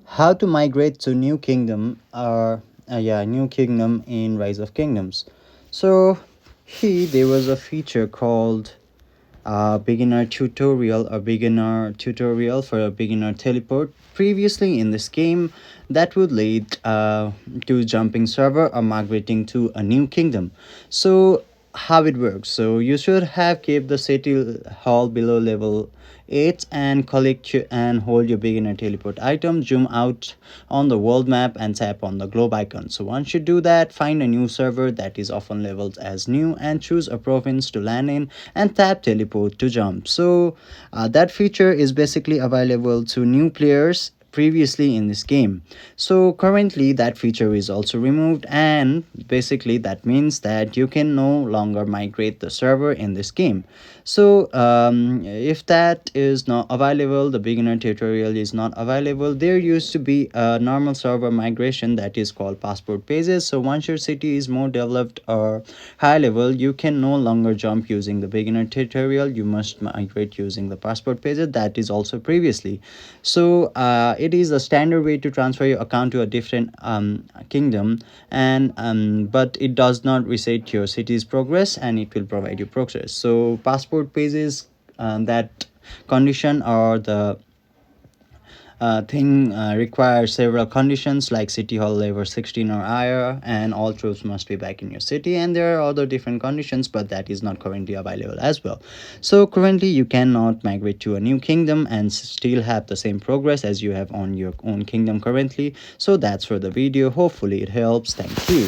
How to migrate to new kingdom or new kingdom in Rise of Kingdoms. So here there was a feature called beginner tutorial for a beginner teleport previously in this game that would lead to jumping server or migrating to a new kingdom. So how it works, so you should have kept the city hall below level 8 and and hold your beginner teleport item, zoom out on the world map and tap on the globe icon. So once you do that, find a new server that is often labeled as new and choose a province to land in and tap teleport to jump. So that feature is basically available to new players previously in this game. So currently that feature is also removed, and basically that means that you can no longer migrate the server in this game. So if that is not available, the beginner tutorial is not available, there used to be a normal server migration that is called passport pages. So once your city is more developed or high level, you can no longer jump using the beginner tutorial, you must migrate using the passport pages that is also previously. So it is a standard way to transfer your account to a different kingdom, and but it does not reset your city's progress, and it will provide you progress. So passport pages, that condition or the thing requires several conditions like city hall level 16 or higher, and all troops must be back in your city, and there are other different conditions, but that is not currently available as well. So currently you cannot migrate to a new kingdom and still have the same progress as you have on your own kingdom currently. So that's for the video, hopefully it helps. Thank you.